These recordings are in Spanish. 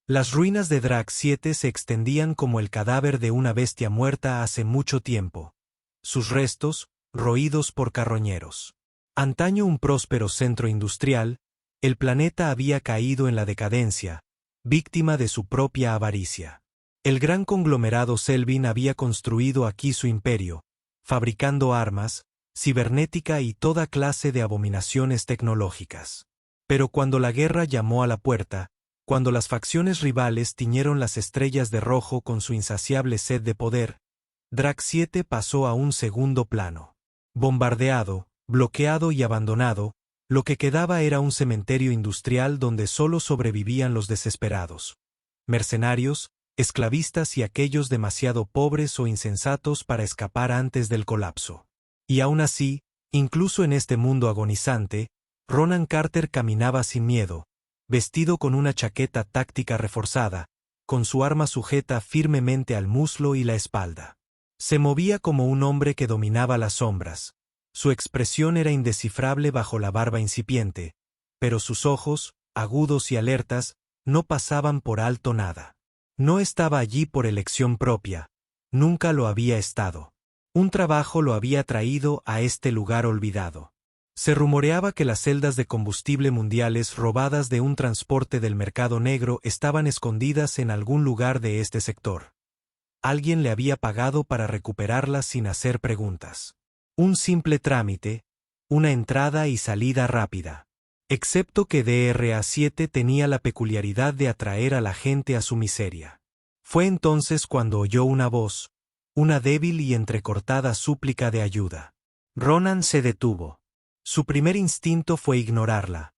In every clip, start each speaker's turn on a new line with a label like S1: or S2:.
S1: Las ruinas de Drag 7 se extendían como el cadáver de una bestia muerta hace mucho tiempo. Sus restos, roídos por carroñeros. Antaño un próspero centro industrial, el planeta había caído en la decadencia, víctima de su propia avaricia. El gran conglomerado Selvin había construido aquí su imperio, fabricando armas, cibernética y toda clase de abominaciones tecnológicas. Pero cuando la guerra llamó a la puerta, cuando las facciones rivales tiñeron las estrellas de rojo con su insaciable sed de poder, Drag 7 pasó a un segundo plano. Bombardeado, bloqueado y abandonado, lo que quedaba era un cementerio industrial donde solo sobrevivían los desesperados. Mercenarios, esclavistas y aquellos demasiado pobres o insensatos para escapar antes del colapso. Y aún así, incluso en este mundo agonizante, Ronan Carter caminaba sin miedo, vestido con una chaqueta táctica reforzada, con su arma sujeta firmemente al muslo y la espalda. Se movía como un hombre que dominaba las sombras. Su expresión era indescifrable bajo la barba incipiente, pero sus ojos, agudos y alertas, no pasaban por alto nada. No estaba allí por elección propia, nunca lo había estado. Un trabajo lo había traído a este lugar olvidado. Se rumoreaba que las celdas de combustible mundiales robadas de un transporte del mercado negro estaban escondidas en algún lugar de este sector. Alguien le había pagado para recuperarlas sin hacer preguntas. Un simple trámite, una entrada y salida rápida. Excepto que DRA-7 tenía la peculiaridad de atraer a la gente a su miseria. Fue entonces cuando oyó una voz, una débil y entrecortada súplica de ayuda. Ronan se detuvo. Su primer instinto fue ignorarla.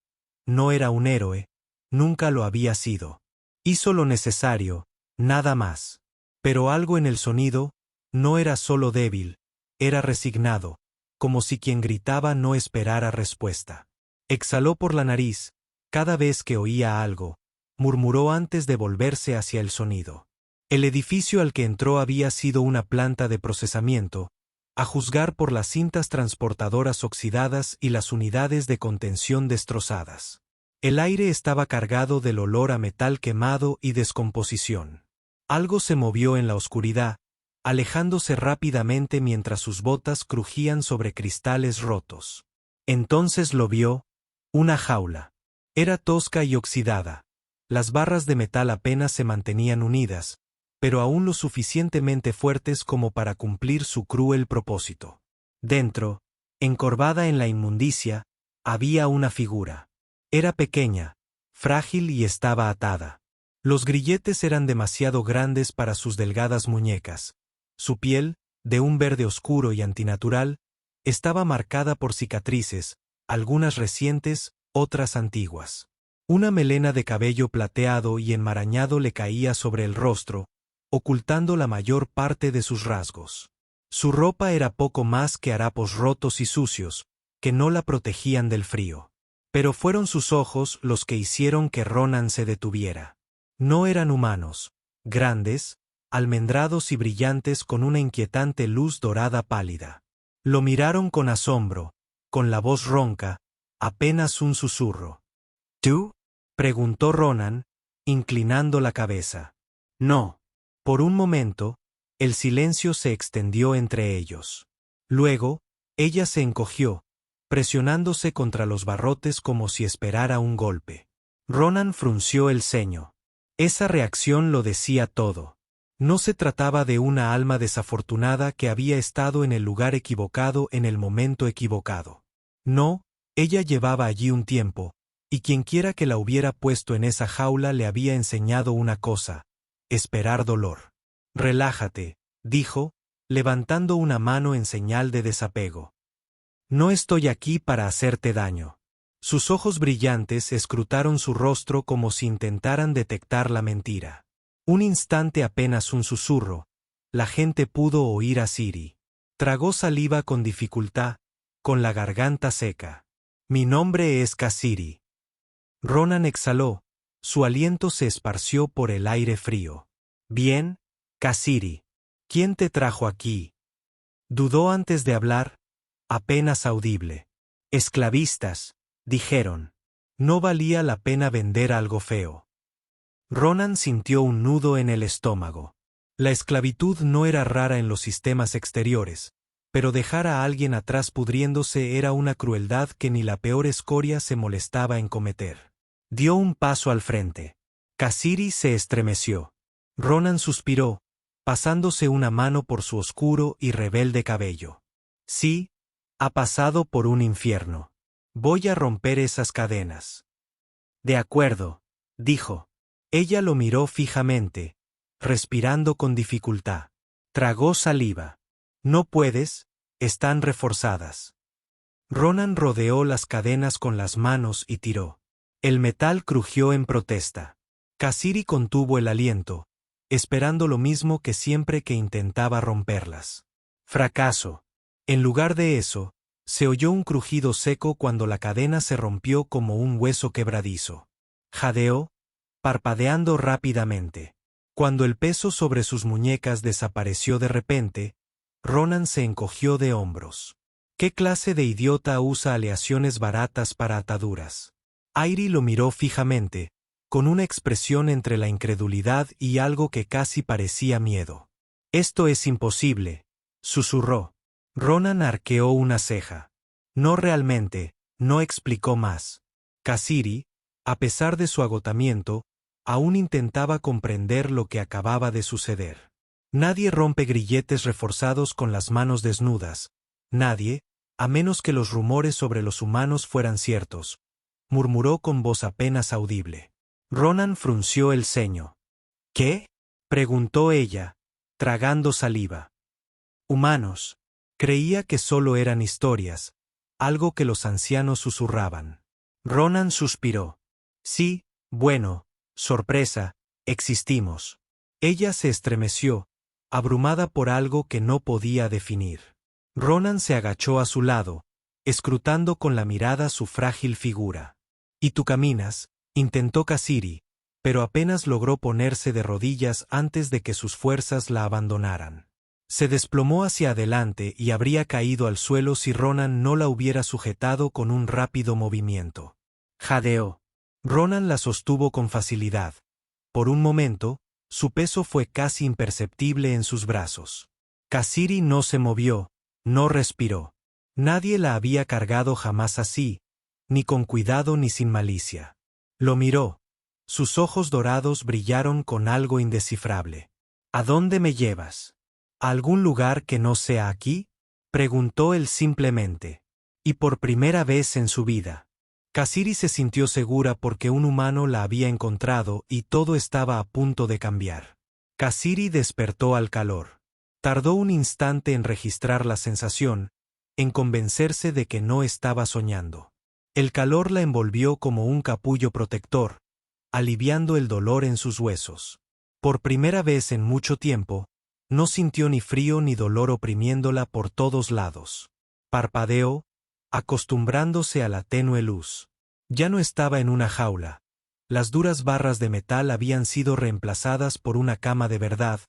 S1: No era un héroe, nunca lo había sido. Hizo lo necesario, nada más. Pero algo en el sonido, no era solo débil, era resignado, como si quien gritaba no esperara respuesta. Exhaló por la nariz, cada vez que oía algo, murmuró antes de volverse hacia el sonido. El edificio al que entró había sido una planta de procesamiento, a juzgar por las cintas transportadoras oxidadas y las unidades de contención destrozadas. El aire estaba cargado del olor a metal quemado y descomposición. Algo se movió en la oscuridad, alejándose rápidamente mientras sus botas crujían sobre cristales rotos. Entonces lo vio, una jaula. Era tosca y oxidada. Las barras de metal apenas se mantenían unidas, pero aún lo suficientemente fuertes como para cumplir su cruel propósito. Dentro, encorvada en la inmundicia, había una figura. Era pequeña, frágil y estaba atada. Los grilletes eran demasiado grandes para sus delgadas muñecas. Su piel, de un verde oscuro y antinatural, estaba marcada por cicatrices, algunas recientes, otras antiguas. Una melena de cabello plateado y enmarañado le caía sobre el rostro, ocultando la mayor parte de sus rasgos. Su ropa era poco más que harapos rotos y sucios, que no la protegían del frío. Pero fueron sus ojos los que hicieron que Ronan se detuviera. No eran humanos, grandes, almendrados y brillantes con una inquietante luz dorada pálida. Lo miraron con asombro, con la voz ronca, apenas un susurro. ¿Tú? Preguntó Ronan, inclinando la cabeza. No. Por un momento, el silencio se extendió entre ellos. Luego, ella se encogió, presionándose contra los barrotes como si esperara un golpe. Ronan frunció el ceño. Esa reacción lo decía todo. No se trataba de una alma desafortunada que había estado en el lugar equivocado en el momento equivocado. No, ella llevaba allí un tiempo, y quienquiera que la hubiera puesto en esa jaula le había enseñado una cosa: esperar dolor. Relájate, dijo, levantando una mano en señal de desapego. No estoy aquí para hacerte daño. Sus ojos brillantes escrutaron su rostro como si intentaran detectar la mentira. Un instante, apenas un susurro, la gente pudo oír a Ciri. Tragó saliva con dificultad, con la garganta seca. Mi nombre es Kasiri. Ronan exhaló, su aliento se esparció por el aire frío. Bien, Kasiri. ¿Quién te trajo aquí? Dudó antes de hablar, apenas audible. Esclavistas, dijeron. No valía la pena vender algo feo. Ronan sintió un nudo en el estómago. La esclavitud no era rara en los sistemas exteriores, pero dejar a alguien atrás pudriéndose era una crueldad que ni la peor escoria se molestaba en cometer. Dio un paso al frente. Kasiri se estremeció. Ronan suspiró, pasándose una mano por su oscuro y rebelde cabello. Sí, ha pasado por un infierno. Voy a romper esas cadenas. De acuerdo, dijo. Ella lo miró fijamente, respirando con dificultad. Tragó saliva. No puedes, están reforzadas. Ronan rodeó las cadenas con las manos y tiró. El metal crujió en protesta. Kasiri contuvo el aliento, esperando lo mismo que siempre que intentaba romperlas. Fracaso. En lugar de eso, se oyó un crujido seco cuando la cadena se rompió como un hueso quebradizo. Jadeó, parpadeando rápidamente. Cuando el peso sobre sus muñecas desapareció de repente, Ronan se encogió de hombros. ¿Qué clase de idiota usa aleaciones baratas para ataduras? Airi lo miró fijamente, con una expresión entre la incredulidad y algo que casi parecía miedo. Esto es imposible, susurró. Ronan arqueó una ceja. No realmente, no explicó más. Kasiri, a pesar de su agotamiento, aún intentaba comprender lo que acababa de suceder. Nadie rompe grilletes reforzados con las manos desnudas. Nadie, a menos que los rumores sobre los humanos fueran ciertos, murmuró con voz apenas audible. Ronan frunció el ceño. ¿Qué? Preguntó ella, tragando saliva. Humanos. Creía que solo eran historias, algo que los ancianos susurraban. Ronan suspiró. Sí, bueno, sorpresa, existimos. Ella se estremeció, abrumada por algo que no podía definir. Ronan se agachó a su lado, escrutando con la mirada su frágil figura. ¿Y tú caminas?, intentó Kasiri, pero apenas logró ponerse de rodillas antes de que sus fuerzas la abandonaran. Se desplomó hacia adelante y habría caído al suelo si Ronan no la hubiera sujetado con un rápido movimiento. Jadeó. Ronan la sostuvo con facilidad. Por un momento, su peso fue casi imperceptible en sus brazos. Kasiri no se movió, no respiró. Nadie la había cargado jamás así, ni con cuidado ni sin malicia. Lo miró. Sus ojos dorados brillaron con algo indescifrable. ¿A dónde me llevas? ¿A algún lugar que no sea aquí?, preguntó él simplemente. Y por primera vez en su vida. Kasiri se sintió segura porque un humano la había encontrado y todo estaba a punto de cambiar. Kasiri despertó al calor. Tardó un instante en registrar la sensación, en convencerse de que no estaba soñando. El calor la envolvió como un capullo protector, aliviando el dolor en sus huesos. Por primera vez en mucho tiempo, no sintió ni frío ni dolor oprimiéndola por todos lados. Parpadeó, acostumbrándose a la tenue luz. Ya no estaba en una jaula. Las duras barras de metal habían sido reemplazadas por una cama de verdad,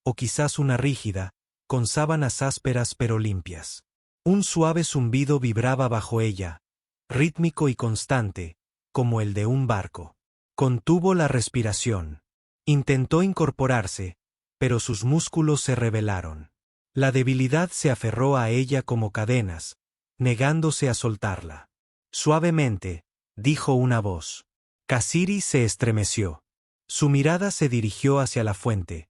S1: o quizás una rígida, con sábanas ásperas pero limpias. Un suave zumbido vibraba bajo ella, rítmico y constante, como el de un barco. Contuvo la respiración. Intentó incorporarse, pero sus músculos se rebelaron. La debilidad se aferró a ella como cadenas, negándose a soltarla. Suavemente, dijo una voz. Kasiri se estremeció. Su mirada se dirigió hacia la fuente.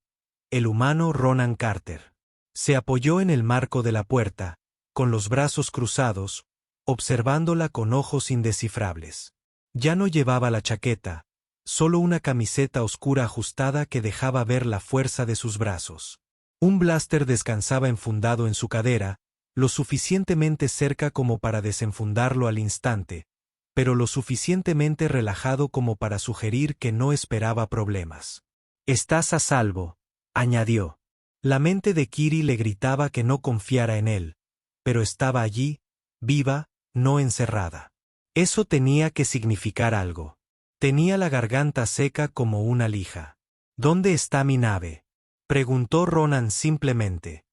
S1: El humano Ronan Carter. Se apoyó en el marco de la puerta, con los brazos cruzados, observándola con ojos indescifrables. Ya no llevaba la chaqueta, solo una camiseta oscura ajustada que dejaba ver la fuerza de sus brazos. Un blaster descansaba enfundado en su cadera, lo suficientemente cerca como para desenfundarlo al instante, pero lo suficientemente relajado como para sugerir que no esperaba problemas. «Estás a salvo», añadió. La mente de Kiri le gritaba que no confiara en él, pero estaba allí, viva, no encerrada. Eso tenía que significar algo. Tenía la garganta seca como una lija. «¿Dónde está mi nave?», preguntó Ronan simplemente.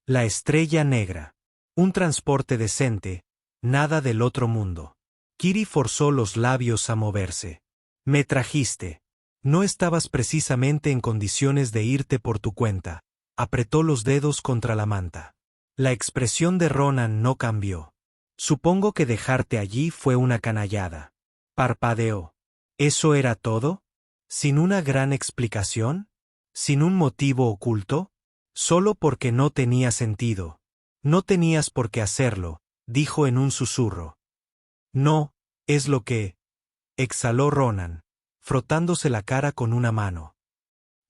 S1: «La Estrella Negra. Un transporte decente, nada del otro mundo». Kiri forzó los labios a moverse. «Me trajiste». No estabas precisamente en condiciones de irte por tu cuenta. Apretó los dedos contra la manta. La expresión de Ronan no cambió. Supongo que dejarte allí fue una canallada. Parpadeó. ¿Eso era todo? ¿Sin una gran explicación? ¿Sin un motivo oculto? Solo porque no tenía sentido. No tenías por qué hacerlo, dijo en un susurro. No, es lo que... exhaló Ronan, frotándose la cara con una mano.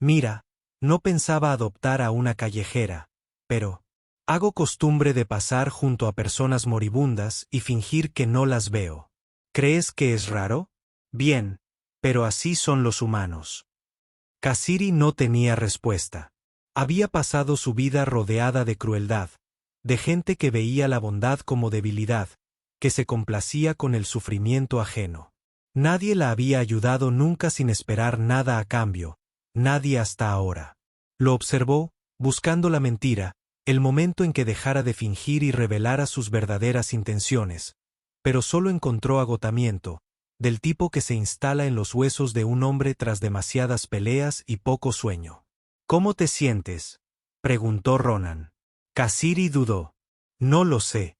S1: Mira, no pensaba adoptar a una callejera, pero... hago costumbre de pasar junto a personas moribundas y fingir que no las veo. ¿Crees que es raro? Bien, pero así son los humanos. Kasiri no tenía respuesta. Había pasado su vida rodeada de crueldad, de gente que veía la bondad como debilidad, que se complacía con el sufrimiento ajeno. Nadie la había ayudado nunca sin esperar nada a cambio, nadie hasta ahora. Lo observó, buscando la mentira, el momento en que dejara de fingir y revelara sus verdaderas intenciones, pero solo encontró agotamiento, del tipo que se instala en los huesos de un hombre tras demasiadas peleas y poco sueño. ¿Cómo te sientes?, preguntó Ronan. Kasiri dudó. No lo sé.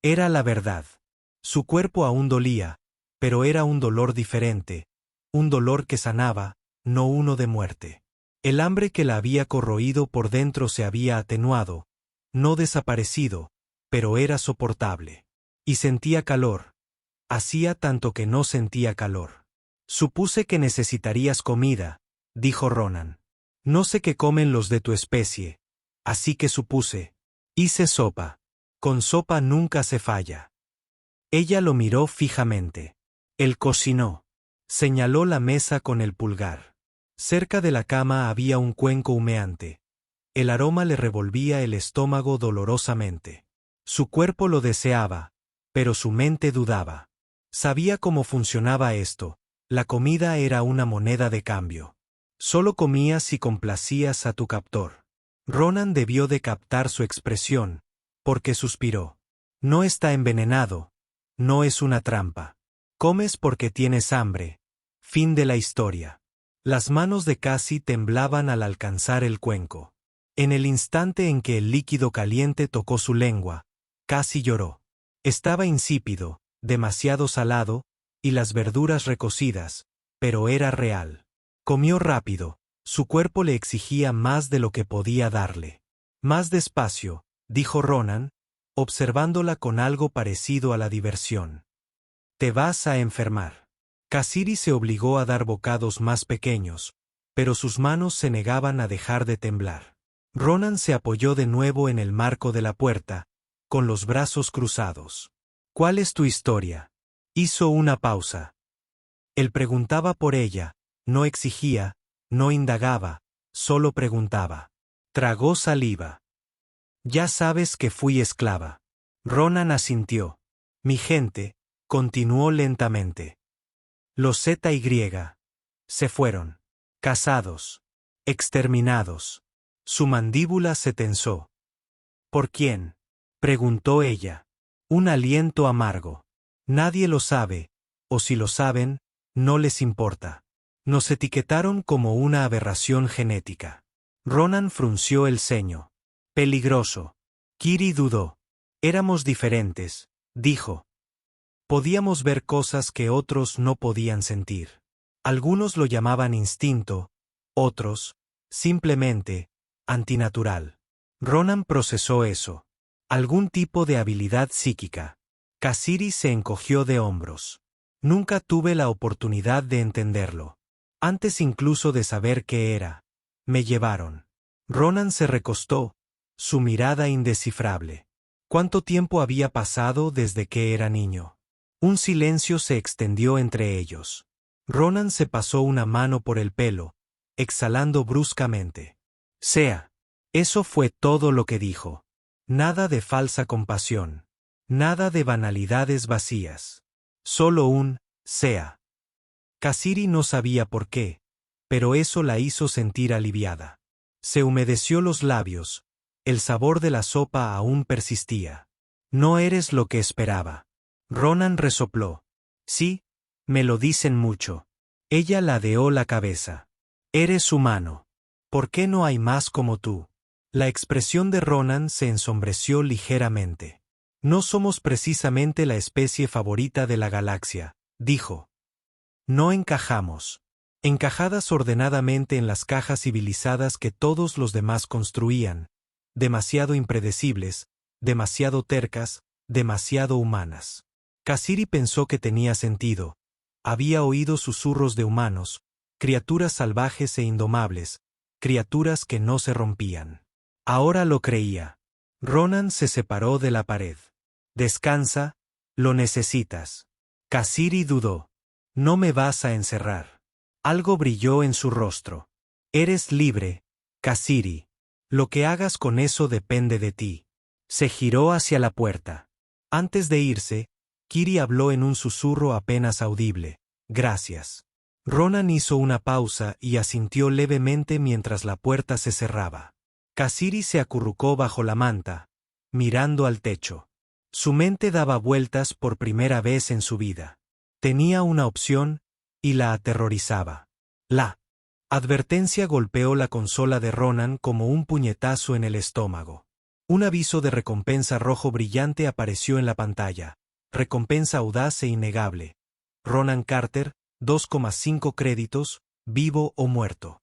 S1: Era la verdad. Su cuerpo aún dolía, pero era un dolor diferente, un dolor que sanaba, no uno de muerte. El hambre que la había corroído por dentro se había atenuado, no desaparecido, pero era soportable. Y sentía calor. Hacía tanto que no sentía calor. Supuse que necesitarías comida, dijo Ronan. No sé qué comen los de tu especie, así que supuse. Hice sopa. Con sopa nunca se falla. Ella lo miró fijamente. Él cocinó. Señaló la mesa con el pulgar. Cerca de la cama había un cuenco humeante. El aroma le revolvía el estómago dolorosamente. Su cuerpo lo deseaba, pero su mente dudaba. Sabía cómo funcionaba esto. La comida era una moneda de cambio. Solo comías si complacías a tu captor. Ronan debió de captar su expresión, porque suspiró. No está envenenado. No es una trampa. Comes porque tienes hambre. Fin de la historia. Las manos de Cassie temblaban al alcanzar el cuenco. En el instante en que el líquido caliente tocó su lengua, Cassie lloró. Estaba insípido, demasiado salado, y las verduras recocidas, pero era real. Comió rápido, su cuerpo le exigía más de lo que podía darle. Más despacio, dijo Ronan, observándola con algo parecido a la diversión. Te vas a enfermar. Kasiri se obligó a dar bocados más pequeños, pero sus manos se negaban a dejar de temblar. Ronan se apoyó de nuevo en el marco de la puerta, con los brazos cruzados. ¿Cuál es tu historia? Hizo una pausa. Él preguntaba por ella, no exigía, no indagaba, solo preguntaba. Tragó saliva. Ya sabes que fui esclava. Ronan asintió. Mi gente, continuó lentamente. Los ZY se fueron. Cazados. Exterminados. Su mandíbula se tensó. ¿Por quién?, preguntó ella. Un aliento amargo. Nadie lo sabe, o si lo saben, no les importa. Nos etiquetaron como una aberración genética. Ronan frunció el ceño. Peligroso. Kiri dudó. Éramos diferentes, dijo. Podíamos ver cosas que otros no podían sentir. Algunos lo llamaban instinto, otros, simplemente, antinatural. Ronan procesó eso. Algún tipo de habilidad psíquica. Kasiri se encogió de hombros. Nunca tuve la oportunidad de entenderlo. Antes incluso de saber qué era. Me llevaron. Ronan se recostó, su mirada indescifrable. ¿Cuánto tiempo había pasado desde que era niño? Un silencio se extendió entre ellos. Ronan se pasó una mano por el pelo, exhalando bruscamente. Sea. Eso fue todo lo que dijo. Nada de falsa compasión. Nada de banalidades vacías. Solo un, sea. Kasiri no sabía por qué, pero eso la hizo sentir aliviada. Se humedeció los labios, el sabor de la sopa aún persistía. No eres lo que esperaba. Ronan resopló. Sí, me lo dicen mucho. Ella ladeó la cabeza. Eres humano. ¿Por qué no hay más como tú? La expresión de Ronan se ensombreció ligeramente. No somos precisamente la especie favorita de la galaxia, dijo. No encajamos. Encajadas ordenadamente en las cajas civilizadas que todos los demás construían, demasiado impredecibles, demasiado tercas, demasiado humanas. Kasiri pensó que tenía sentido. Había oído susurros de humanos, criaturas salvajes e indomables, criaturas que no se rompían. Ahora lo creía. Ronan se separó de la pared. Descansa, lo necesitas. Kasiri dudó. No me vas a encerrar. Algo brilló en su rostro. Eres libre, Kasiri. Lo que hagas con eso depende de ti. Se giró hacia la puerta. Antes de irse, Kiri habló en un susurro apenas audible. Gracias. Ronan hizo una pausa y asintió levemente mientras la puerta se cerraba. Kasiri se acurrucó bajo la manta, mirando al techo. Su mente daba vueltas por primera vez en su vida. Tenía una opción, y la aterrorizaba. La advertencia golpeó la consola de Ronan como un puñetazo en el estómago. Un aviso de recompensa rojo brillante apareció en la pantalla. Recompensa audaz e innegable. Ronan Carter, 2,5 créditos, vivo o muerto.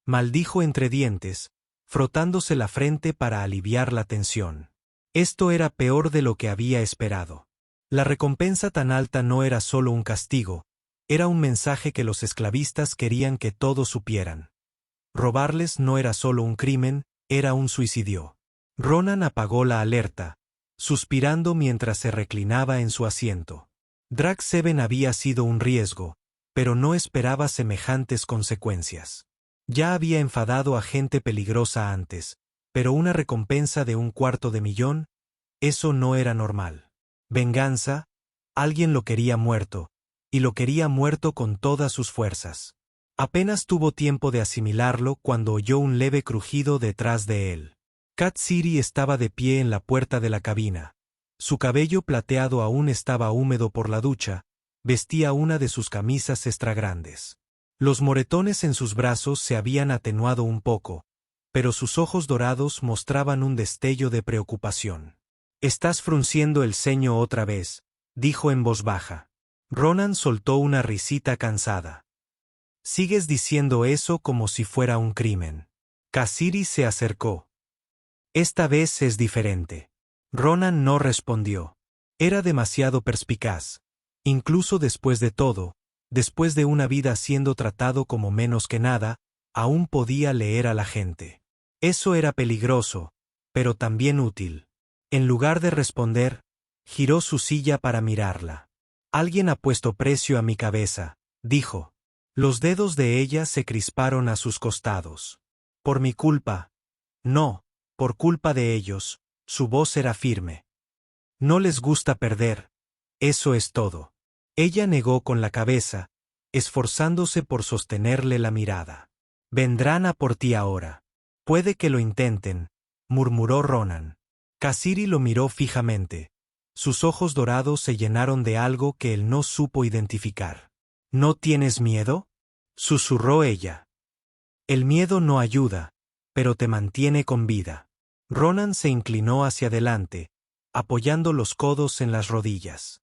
S1: Maldijo entre dientes, frotándose la frente para aliviar la tensión. Esto era peor de lo que había esperado. La recompensa tan alta no era solo un castigo, era un mensaje que los esclavistas querían que todos supieran. Robarles no era solo un crimen, era un suicidio. Ronan apagó la alerta, suspirando mientras se reclinaba en su asiento. Drag 7 había sido un riesgo, pero no esperaba semejantes consecuencias. Ya había enfadado a gente peligrosa antes, pero una recompensa de $250,000, eso no era normal. Venganza, alguien lo quería muerto, y lo quería muerto con todas sus fuerzas. Apenas tuvo tiempo de asimilarlo cuando oyó un leve crujido detrás de él. Kasiri estaba de pie en la puerta de la cabina. Su cabello plateado aún estaba húmedo por la ducha, vestía una de sus camisas extra grandes. Los moretones en sus brazos se habían atenuado un poco, pero sus ojos dorados mostraban un destello de preocupación. «Estás frunciendo el ceño otra vez», dijo en voz baja. Ronan soltó una risita cansada. «Sigues diciendo eso como si fuera un crimen». Kasiri se acercó. «Esta vez es diferente». Ronan no respondió. Era demasiado perspicaz. Incluso después de todo, después de una vida siendo tratado como menos que nada, aún podía leer a la gente. Eso era peligroso, pero también útil. En lugar de responder, giró su silla para mirarla. «Alguien ha puesto precio a mi cabeza», dijo. Los dedos de ella se crisparon a sus costados. «Por mi culpa». «No, por culpa de ellos», su voz era firme. «No les gusta perder. Eso es todo». Ella negó con la cabeza, esforzándose por sostenerle la mirada. «Vendrán a por ti ahora». «Puede que lo intenten», murmuró Ronan. Kasiri lo miró fijamente. Sus ojos dorados se llenaron de algo que él no supo identificar. «¿No tienes miedo?», susurró ella. «El miedo no ayuda, pero te mantiene con vida». Ronan se inclinó hacia adelante, apoyando los codos en las rodillas.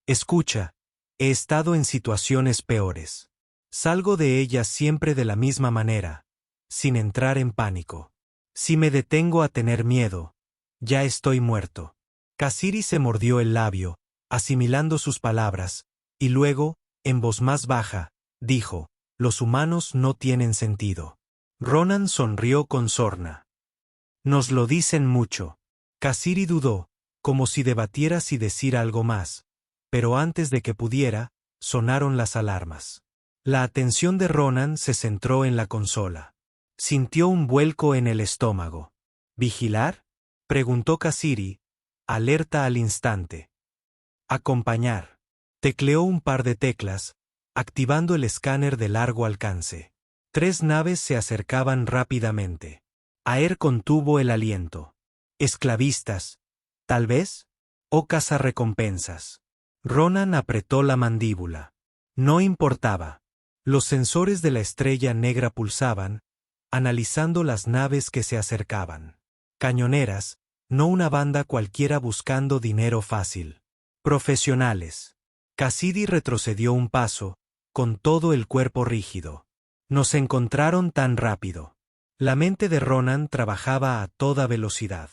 S1: «Escucha, he estado en situaciones peores. Salgo de ellas siempre de la misma manera, sin entrar en pánico. Si me detengo a tener miedo, ya estoy muerto». Kasiri se mordió el labio, asimilando sus palabras, y luego, en voz más baja, dijo: «Los humanos no tienen sentido». Ronan sonrió con sorna. «Nos lo dicen mucho». Kasiri dudó, como si debatiera si decir algo más, pero antes de que pudiera, sonaron las alarmas. La atención de Ronan se centró en la consola. Sintió un vuelco en el estómago. «¿Vigilar?», preguntó Kasiri, alerta al instante. «Acompañar». Tecleó un par de teclas, activando el escáner de largo alcance. 3 naves se acercaban rápidamente. Aer contuvo el aliento. «¿Esclavistas, tal vez? ¿O cazarrecompensas?». Ronan apretó la mandíbula. No importaba. Los sensores de la estrella negra pulsaban, analizando las naves que se acercaban. Cañoneras, no una banda cualquiera buscando dinero fácil. Profesionales. Cassidy retrocedió un paso, con todo el cuerpo rígido. Nos encontraron tan rápido. La mente de Ronan trabajaba a toda velocidad.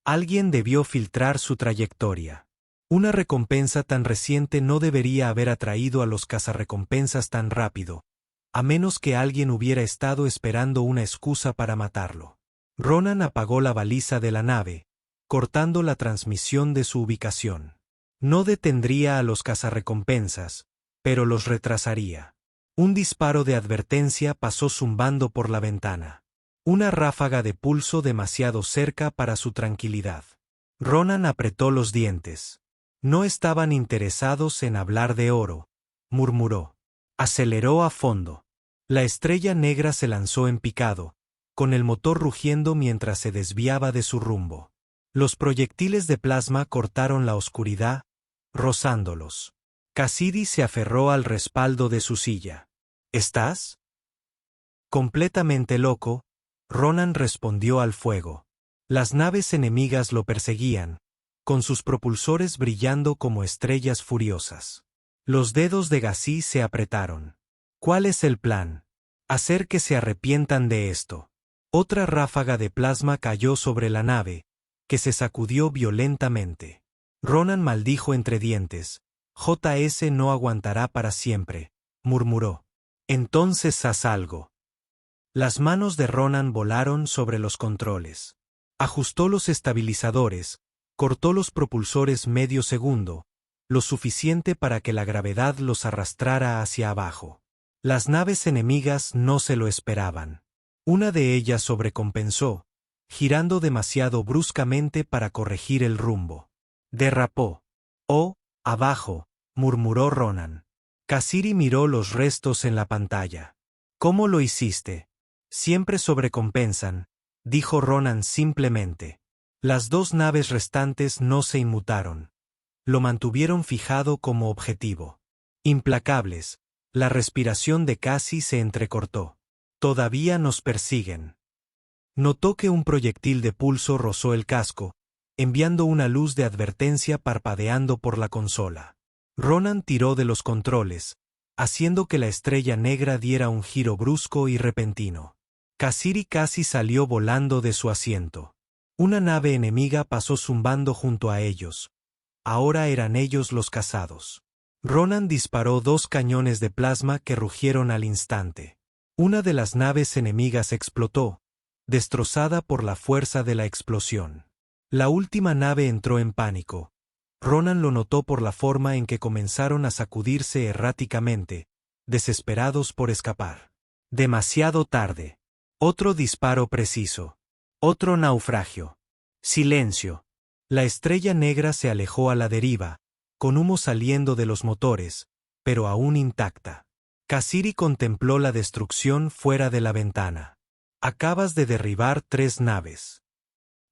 S1: Alguien debió filtrar su trayectoria. Una recompensa tan reciente no debería haber atraído a los cazarrecompensas tan rápido, a menos que alguien hubiera estado esperando una excusa para matarlo. Ronan apagó la baliza de la nave, cortando la transmisión de su ubicación. No detendría a los cazarrecompensas, pero los retrasaría. Un disparo de advertencia pasó zumbando por la ventana. Una ráfaga de pulso demasiado cerca para su tranquilidad. Ronan apretó los dientes. No estaban interesados en hablar de oro, murmuró. Aceleró a fondo. La estrella negra se lanzó en picado, con el motor rugiendo mientras se desviaba de su rumbo. Los proyectiles de plasma cortaron la oscuridad, rozándolos. Cassidy se aferró al respaldo de su silla. ¿Estás? Completamente loco, Ronan respondió al fuego. Las naves enemigas lo perseguían, con sus propulsores brillando como estrellas furiosas. Los dedos de Gassi se apretaron. ¿Cuál es el plan? Hacer que se arrepientan de esto. Otra ráfaga de plasma cayó sobre la nave, que se sacudió violentamente. Ronan maldijo entre dientes. JS no aguantará para siempre, murmuró. Entonces haz algo. Las manos de Ronan volaron sobre los controles. Ajustó los estabilizadores, cortó los propulsores medio segundo, lo suficiente para que la gravedad los arrastrara hacia abajo. Las naves enemigas no se lo esperaban. Una de ellas sobrecompensó, girando demasiado bruscamente para corregir el rumbo. Derrapó. «Oh, abajo», murmuró Ronan. Cassidy miró los restos en la pantalla. «¿Cómo lo hiciste?» «Siempre sobrecompensan», dijo Ronan simplemente. Las dos naves restantes no se inmutaron. Lo mantuvieron fijado como objetivo. Implacables, la respiración de Cassie se entrecortó. «Todavía nos persiguen». Notó que un proyectil de pulso rozó el casco, enviando una luz de advertencia parpadeando por la consola. Ronan tiró de los controles, haciendo que la estrella negra diera un giro brusco y repentino. Cassidy casi salió volando de su asiento. Una nave enemiga pasó zumbando junto a ellos. Ahora eran ellos los cazados. Ronan disparó 2 cañones de plasma que rugieron al instante. Una de las naves enemigas explotó, destrozada por la fuerza de la explosión. La última nave entró en pánico. Ronan lo notó por la forma en que comenzaron a sacudirse erráticamente, desesperados por escapar. Demasiado tarde. Otro disparo preciso. Otro naufragio. Silencio. La estrella negra se alejó a la deriva, con humo saliendo de los motores, pero aún intacta. Cassidy contempló la destrucción fuera de la ventana. Acabas de derribar 3 naves.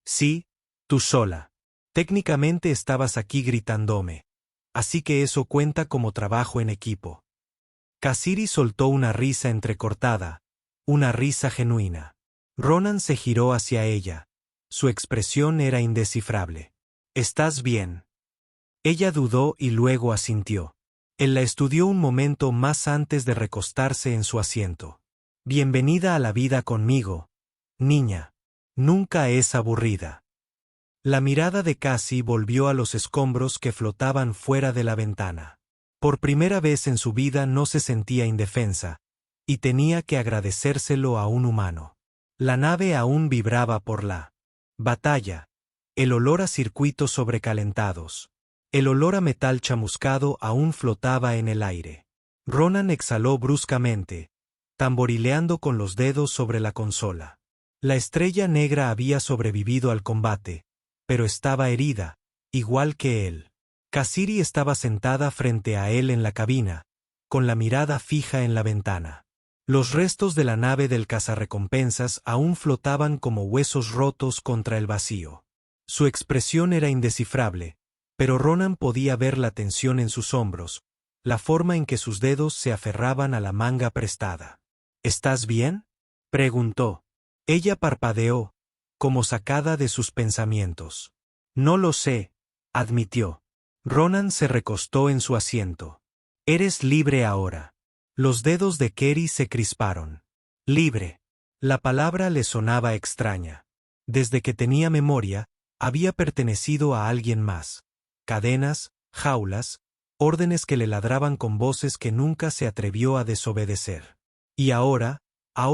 S1: Sí, tú sola. Técnicamente estabas aquí gritándome. Así que eso cuenta como trabajo en equipo. Cassidy soltó una risa entrecortada, una risa genuina. Ronan se giró hacia ella. Su expresión era indescifrable. ¿Estás bien? Ella dudó y luego asintió. Él la estudió un momento más antes de recostarse en su asiento. Bienvenida a la vida conmigo, niña. Nunca es aburrida. La mirada de Cassie volvió a los escombros que flotaban fuera de la ventana. Por primera vez en su vida no se sentía indefensa, y tenía que agradecérselo a un humano. La nave aún vibraba por la batalla, el olor a circuitos sobrecalentados, el olor a metal chamuscado aún flotaba en el aire. Ronan exhaló bruscamente, tamborileando con los dedos sobre la consola. La estrella negra había sobrevivido al combate, pero estaba herida, igual que él. Cassidy estaba sentada frente a él en la cabina, con la mirada fija en la ventana. Los restos de la nave del cazarrecompensas aún flotaban como huesos rotos contra el vacío. Su expresión era indescifrable, pero Ronan podía ver la tensión en sus hombros, la forma en que sus dedos se aferraban a la manga prestada. ¿Estás bien?, preguntó. Ella parpadeó, como sacada de sus pensamientos. No lo sé, admitió. Ronan se recostó en su asiento. Eres libre ahora. Los dedos de Kerry se crisparon. Libre. La palabra le sonaba extraña. Desde que tenía memoria, había pertenecido a alguien más. Cadenas, jaulas, órdenes que le ladraban con voces que nunca se atrevió a desobedecer. Y ahora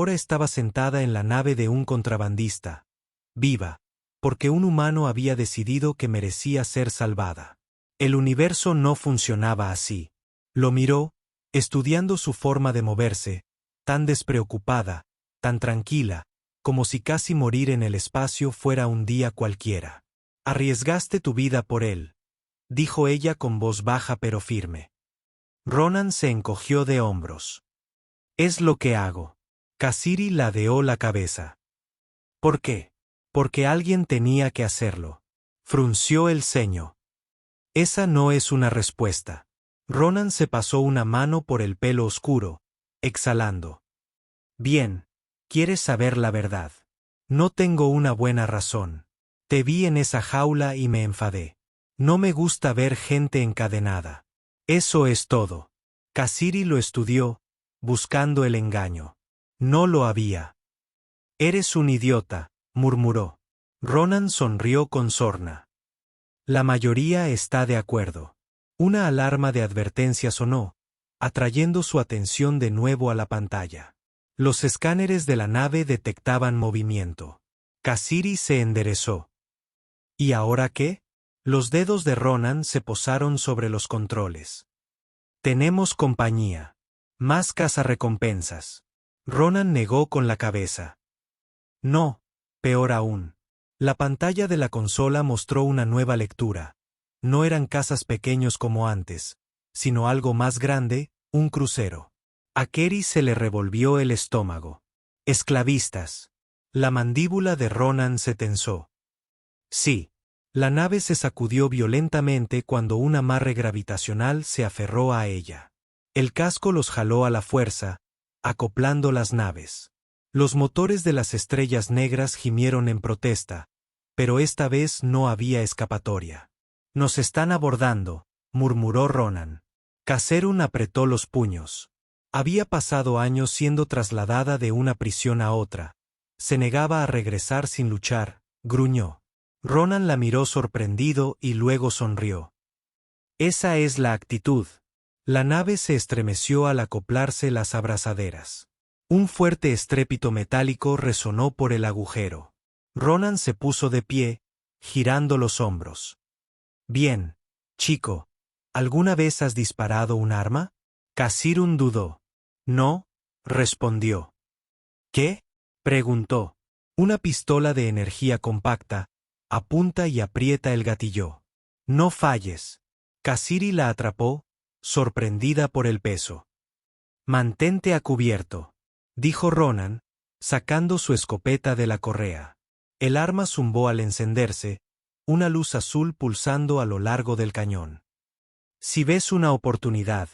S1: estaba sentada en la nave de un contrabandista. Viva, porque un humano había decidido que merecía ser salvada. El universo no funcionaba así. Lo miró, estudiando su forma de moverse, tan despreocupada, tan tranquila, como si casi morir en el espacio fuera un día cualquiera. Arriesgaste tu vida por él, dijo ella con voz baja pero firme. Ronan se encogió de hombros. Es lo que hago. Kasiri ladeó la cabeza. ¿Por qué? Porque alguien tenía que hacerlo. Frunció el ceño. Esa no es una respuesta. Ronan se pasó una mano por el pelo oscuro, exhalando. Bien, quieres saber la verdad. No tengo una buena razón. Te vi en esa jaula y me enfadé. No me gusta ver gente encadenada. Eso es todo. Kasiri lo estudió, buscando el engaño. No lo había. Eres un idiota, murmuró. Ronan sonrió con sorna. La mayoría está de acuerdo. Una alarma de advertencia sonó, atrayendo su atención de nuevo a la pantalla. Los escáneres de la nave detectaban movimiento. Kasiri se enderezó. ¿Y ahora qué? Los dedos de Ronan se posaron sobre los controles. Tenemos compañía. Más cazarrecompensas. Ronan negó con la cabeza. No, peor aún. La pantalla de la consola mostró una nueva lectura. No eran cazas pequeños como antes, sino algo más grande, un crucero. A Kerry se le revolvió el estómago. Esclavistas. La mandíbula de Ronan se tensó. Sí. La nave se sacudió violentamente cuando un amarre gravitacional se aferró a ella. El casco los jaló a la fuerza, acoplando las naves. Los motores de las estrellas negras gimieron en protesta, pero esta vez no había escapatoria. Nos están abordando, murmuró Ronan. Caserun apretó los puños. Había pasado años siendo trasladada de una prisión a otra. Se negaba a regresar sin luchar, gruñó. Ronan la miró sorprendido y luego sonrió. Esa es la actitud. La nave se estremeció al acoplarse las abrazaderas. Un fuerte estrépito metálico resonó por el agujero. Ronan se puso de pie, girando los hombros. Bien, chico, ¿alguna vez has disparado un arma? Kasirun dudó. No, respondió. ¿Qué? Preguntó. Una pistola de energía compacta, apunta y aprieta el gatillo. No falles. Kasiri la atrapó, sorprendida por el peso. Mantente a cubierto, dijo Ronan, sacando su escopeta de la correa. El arma zumbó al encenderse, una luz azul pulsando a lo largo del cañón. Si ves una oportunidad,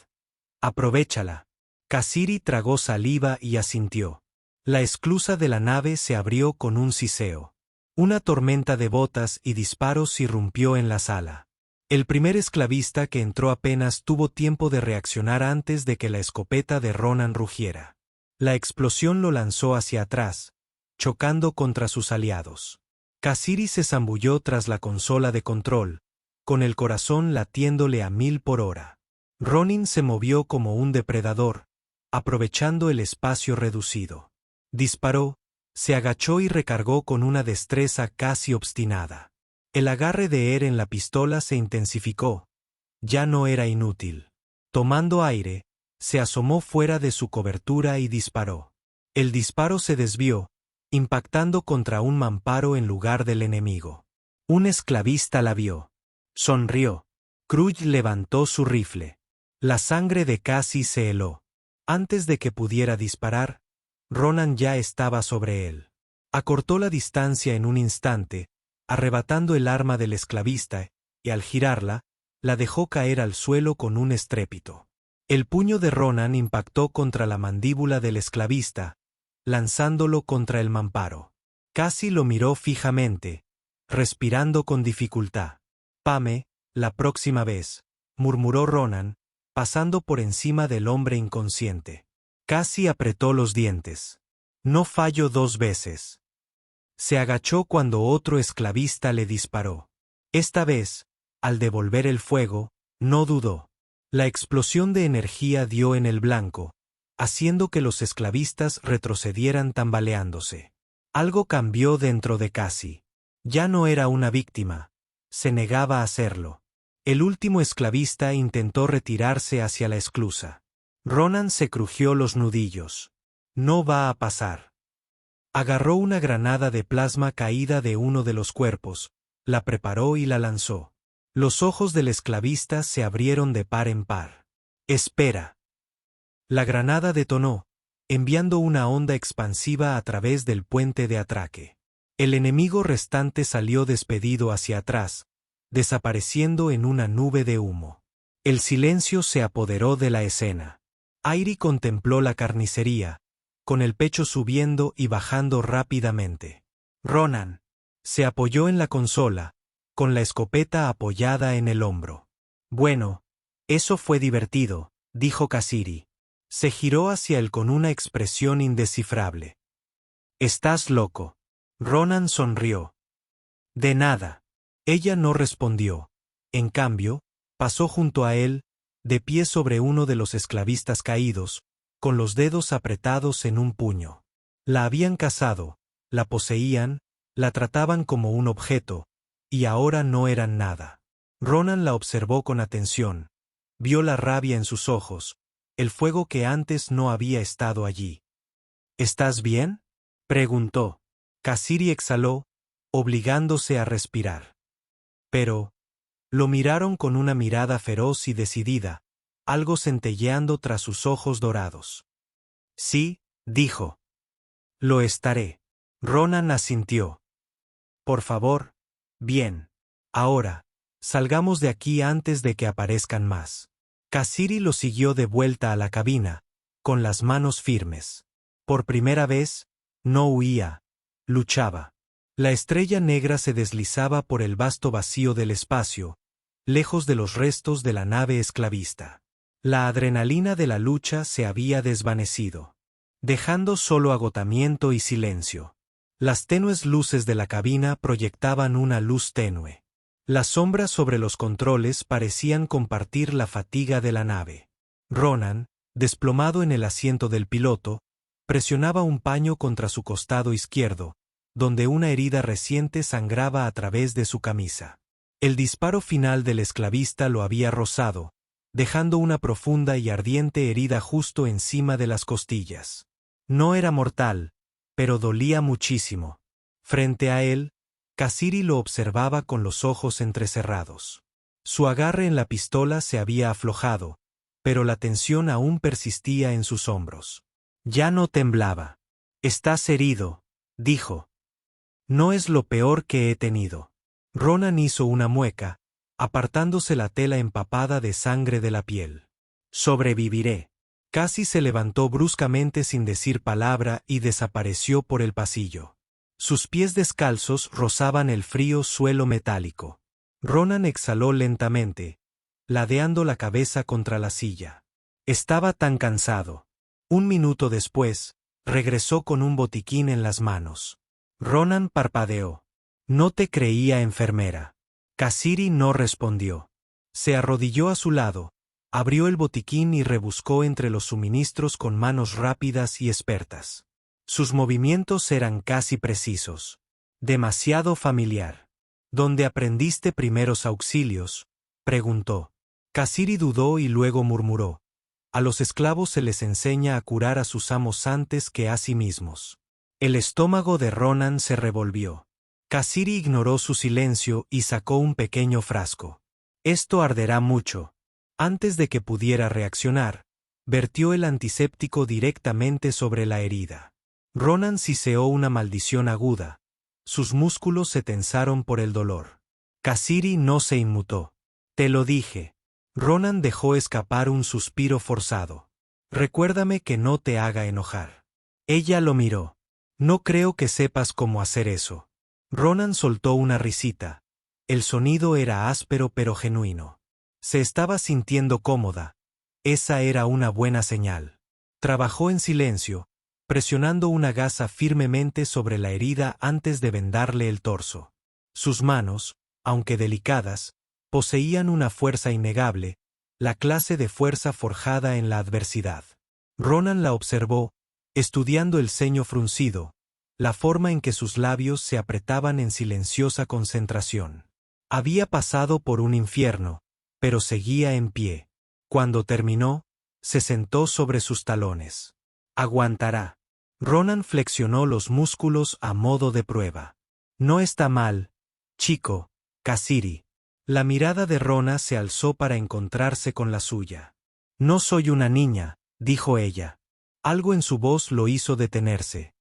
S1: aprovéchala. Kasiri tragó saliva y asintió. La esclusa de la nave se abrió con un siseo. Una tormenta de botas y disparos irrumpió en la sala. El primer esclavista que entró apenas tuvo tiempo de reaccionar antes de que la escopeta de Ronan rugiera. La explosión lo lanzó hacia atrás, chocando contra sus aliados. Kasiri se zambulló tras la consola de control, con el corazón latiéndole a 1000 por hora. Ronin se movió como un depredador, aprovechando el espacio reducido. Disparó, se agachó y recargó con una destreza casi obstinada. El agarre de en la pistola se intensificó. Ya no era inútil. Tomando aire, se asomó fuera de su cobertura y disparó. El disparo se desvió, impactando contra un mamparo en lugar del enemigo. Un esclavista la vio. Sonrió. Kruj levantó su rifle. La sangre de Cassie se heló. Antes de que pudiera disparar, Ronan ya estaba sobre él. Acortó la distancia en un instante, arrebatando el arma del esclavista, y al girarla, la dejó caer al suelo con un estrépito. El puño de Ronan impactó contra la mandíbula del esclavista, lanzándolo contra el mamparo. Cassie lo miró fijamente, respirando con dificultad. «Pame, la próxima vez», murmuró Ronan, pasando por encima del hombre inconsciente. Cassie apretó los dientes. «No fallo 2 veces». Se agachó cuando otro esclavista le disparó. Esta vez, al devolver el fuego, no dudó. La explosión de energía dio en el blanco, haciendo que los esclavistas retrocedieran tambaleándose. Algo cambió dentro de Cassie. Ya no era una víctima. Se negaba a hacerlo. El último esclavista intentó retirarse hacia la esclusa. Ronan se crujió los nudillos. «No va a pasar». Agarró una granada de plasma caída de uno de los cuerpos, la preparó y la lanzó. Los ojos del esclavista se abrieron de par en par. «Espera». La granada detonó, enviando una onda expansiva a través del puente de atraque. El enemigo restante salió despedido hacia atrás, desapareciendo en una nube de humo. El silencio se apoderó de la escena. Airi contempló la carnicería, con el pecho subiendo y bajando rápidamente. Ronan se apoyó en la consola, con la escopeta apoyada en el hombro. «Bueno, eso fue divertido», dijo Kasiri. Se giró hacia él con una expresión indescifrable. «¿Estás loco?» Ronan sonrió. «De nada». Ella no respondió. En cambio, pasó junto a él, de pie sobre uno de los esclavistas caídos, con los dedos apretados en un puño. La habían cazado, la poseían, la trataban como un objeto, y ahora no eran nada. Ronan la observó con atención. Vio la rabia en sus ojos, el fuego que antes no había estado allí. «¿Estás bien?», preguntó. Kasiri exhaló, obligándose a respirar. Pero lo miraron con una mirada feroz y decidida, algo centelleando tras sus ojos dorados. «Sí», dijo. «Lo estaré». Ronan asintió. «Por favor». «Bien. Ahora, salgamos de aquí antes de que aparezcan más». Kasiri lo siguió de vuelta a la cabina, con las manos firmes. Por primera vez, no huía, luchaba. La estrella negra se deslizaba por el vasto vacío del espacio, lejos de los restos de la nave esclavista. La adrenalina de la lucha se había desvanecido, dejando solo agotamiento y silencio. Las tenues luces de la cabina proyectaban una luz tenue. Las sombras sobre los controles parecían compartir la fatiga de la nave. Ronan, desplomado en el asiento del piloto, presionaba un paño contra su costado izquierdo, donde una herida reciente sangraba a través de su camisa. El disparo final del esclavista lo había rozado, dejando una profunda y ardiente herida justo encima de las costillas. No era mortal, pero dolía muchísimo. Frente a él, Kasiri lo observaba con los ojos entrecerrados. Su agarre en la pistola se había aflojado, pero la tensión aún persistía en sus hombros. Ya no temblaba. «Estás herido», dijo. «No es lo peor que he tenido». Ronan hizo una mueca, apartándose la tela empapada de sangre de la piel. «Sobreviviré». Cassie se levantó bruscamente sin decir palabra y desapareció por el pasillo. Sus pies descalzos rozaban el frío suelo metálico. Ronan exhaló lentamente, ladeando la cabeza contra la silla. Estaba tan cansado. Un minuto después, regresó con un botiquín en las manos. Ronan parpadeó. «No te creía enfermera». Kasiri no respondió. Se arrodilló a su lado, abrió el botiquín y rebuscó entre los suministros con manos rápidas y expertas. Sus movimientos eran casi precisos. Demasiado familiar. «¿Dónde aprendiste primeros auxilios?», preguntó. Kasiri dudó y luego murmuró. «A los esclavos se les enseña a curar a sus amos antes que a sí mismos». El estómago de Ronan se revolvió. Kasiri ignoró su silencio y sacó un pequeño frasco. «Esto arderá mucho». Antes de que pudiera reaccionar, vertió el antiséptico directamente sobre la herida. Ronan siseó una maldición aguda. Sus músculos se tensaron por el dolor. Kasiri no se inmutó. «Te lo dije». Ronan dejó escapar un suspiro forzado. Recuérdame que no te haga enojar. Ella lo miró. No creo que sepas cómo hacer eso. Ronan soltó una risita. El sonido era áspero pero genuino. Se estaba sintiendo cómoda. Esa era una buena señal. Trabajó en silencio, presionando una gasa firmemente sobre la herida antes de vendarle el torso. Sus manos, aunque delicadas, poseían una fuerza innegable, la clase de fuerza forjada en la adversidad. Ronan la observó, estudiando el ceño fruncido, la forma en que sus labios se apretaban en silenciosa concentración. Había pasado por un infierno, pero seguía en pie. Cuando terminó, se sentó sobre sus talones. Aguantará. Ronan flexionó los músculos a modo de prueba. No está mal, chico, Kasiri. La mirada de Rona se alzó para encontrarse con la suya. No soy una niña, dijo ella. Algo en su voz lo hizo detenerse.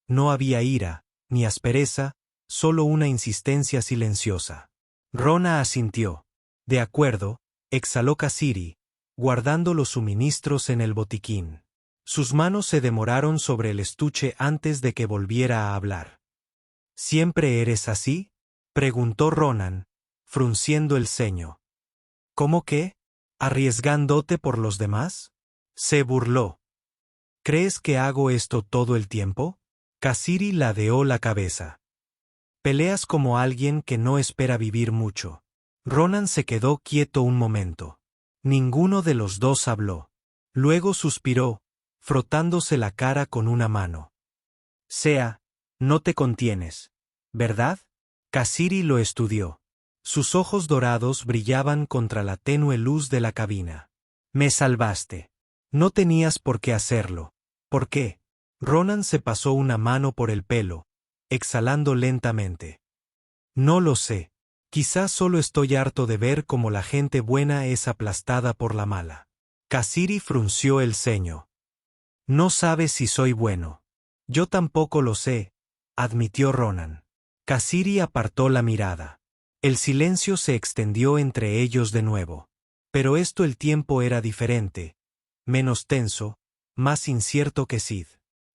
S1: No había ira, ni aspereza, solo una insistencia silenciosa. Rona asintió. De acuerdo, exhaló Kasiri, guardando los suministros en el botiquín. Sus manos se demoraron sobre el estuche antes de que volviera a hablar. ¿Siempre eres así?, preguntó Ronan, frunciendo el ceño. ¿Cómo qué? ¿Arriesgándote por los demás? Se burló. ¿Crees que hago esto todo el tiempo? Kasiri ladeó la cabeza. Peleas como alguien que no espera vivir mucho. Ronan se quedó quieto un momento. Ninguno de los dos habló. Luego suspiró, frotándose la cara con una mano. Sea, no te contienes, ¿verdad? Kasiri lo estudió. Sus ojos dorados brillaban contra la tenue luz de la cabina. Me salvaste. No tenías por qué hacerlo. ¿Por qué? Ronan se pasó una mano por el pelo, exhalando lentamente. No lo sé. Quizás solo estoy harto de ver cómo la gente buena es aplastada por la mala. Kasiri frunció el ceño. No sabes si soy bueno. Yo tampoco lo sé, admitió Ronan. Kasiri apartó la mirada. El silencio se extendió entre ellos de nuevo. Pero el tiempo era diferente, menos tenso, más incierto que Sid.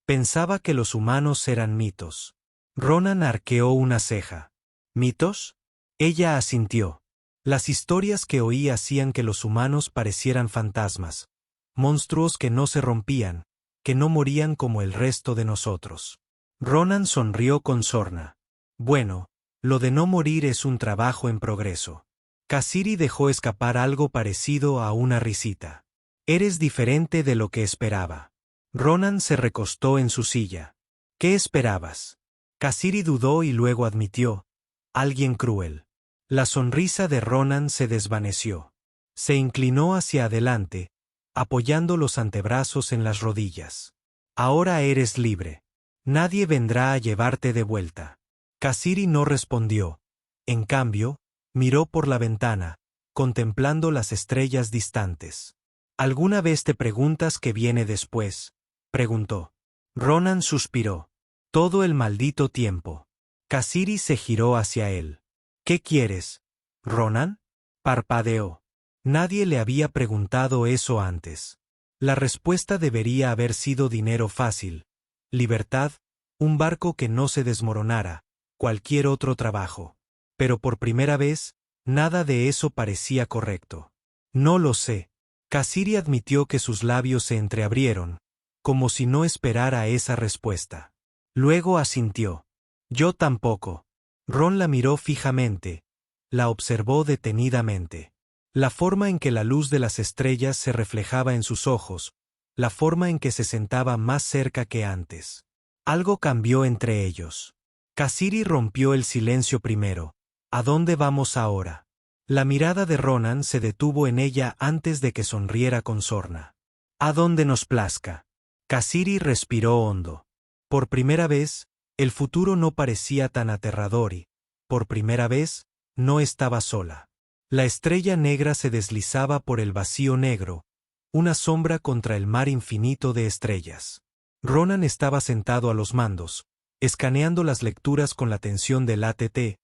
S1: Pensaba que los humanos eran mitos. Ronan arqueó una ceja. ¿Mitos? Ella asintió. Las historias que oí hacían que los humanos parecieran fantasmas, monstruos que no se rompían, que no morían como el resto de nosotros. Ronan sonrió con sorna. Bueno, lo de no morir es un trabajo en progreso. Kasiri dejó escapar algo parecido a una risita. Eres diferente de lo que esperaba. Ronan se recostó en su silla. ¿Qué esperabas? Kasiri dudó y luego admitió. Alguien cruel. La sonrisa de Ronan se desvaneció. Se inclinó hacia adelante, apoyando los antebrazos en las rodillas. Ahora eres libre. Nadie vendrá a llevarte de vuelta. Kasiri no respondió. En cambio, miró por la ventana, contemplando las estrellas distantes. ¿Alguna vez te preguntas qué viene después?, preguntó. Ronan suspiró. Todo el maldito tiempo. Kasiri se giró hacia él. ¿Qué quieres, Ronan? Parpadeó. Nadie le había preguntado eso antes. La respuesta debería haber sido dinero fácil, libertad, un barco que no se desmoronara, cualquier otro trabajo. Pero por primera vez, nada de eso parecía correcto. No lo sé. Kasiri admitió que sus labios se entreabrieron, como si no esperara esa respuesta. Luego asintió. Yo tampoco. Ron la miró fijamente, la observó detenidamente. La forma en que la luz de las estrellas se reflejaba en sus ojos, la forma en que se sentaba más cerca que antes. Algo cambió entre ellos. Kasiri rompió el silencio primero. ¿A dónde vamos ahora? La mirada de Ronan se detuvo en ella antes de que sonriera con sorna. A donde nos plazca. Kasiri respiró hondo. Por primera vez, el futuro no parecía tan aterrador y, por primera vez, no estaba sola. La estrella negra se deslizaba por el vacío negro, una sombra contra el mar infinito de estrellas. Ronan estaba sentado a los mandos, escaneando las lecturas con la tensión del ATT,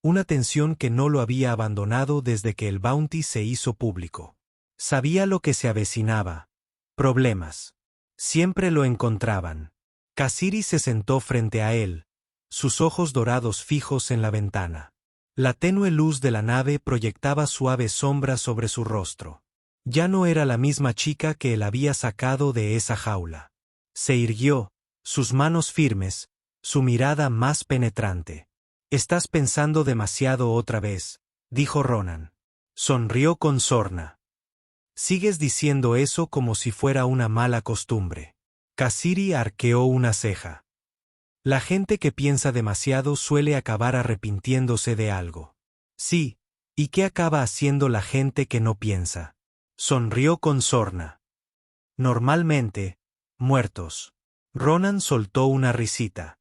S1: una tensión que no lo había abandonado desde que el Bounty se hizo público. Sabía lo que se avecinaba. Problemas. Siempre lo encontraban. Kasiri se sentó frente a él, sus ojos dorados fijos en la ventana. La tenue luz de la nave proyectaba suave sombra sobre su rostro. Ya no era la misma chica que él había sacado de esa jaula. Se irguió, sus manos firmes, su mirada más penetrante. «Estás pensando demasiado otra vez», dijo Ronan. Sonrió con sorna. «Sigues diciendo eso como si fuera una mala costumbre». Kasiri arqueó una ceja. La gente que piensa demasiado suele acabar arrepintiéndose de algo. Sí, ¿y qué acaba haciendo la gente que no piensa? Sonrió con sorna. Normalmente, muertos. Ronan soltó una risita.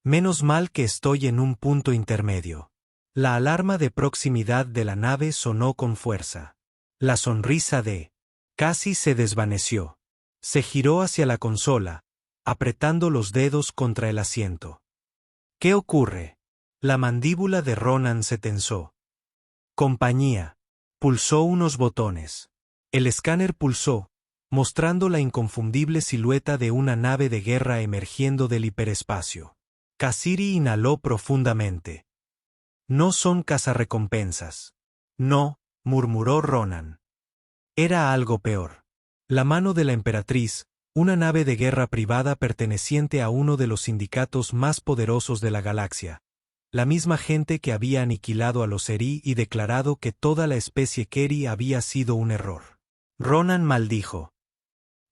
S1: Menos mal que estoy en un punto intermedio. La alarma de proximidad de la nave sonó con fuerza. La sonrisa de Casi se desvaneció. Se giró hacia la consola, apretando los dedos contra el asiento. ¿Qué ocurre? La mandíbula de Ronan se tensó. Compañía. Pulsó unos botones. El escáner pulsó, mostrando la inconfundible silueta de una nave de guerra emergiendo del hiperespacio. Kasiri inhaló profundamente. No son cazarrecompensas. No, murmuró Ronan. Era algo peor. La mano de la emperatriz, una nave de guerra privada perteneciente a uno de los sindicatos más poderosos de la galaxia. La misma gente que había aniquilado a los Eri y declarado que toda la especie Keri había sido un error. Ronan maldijo.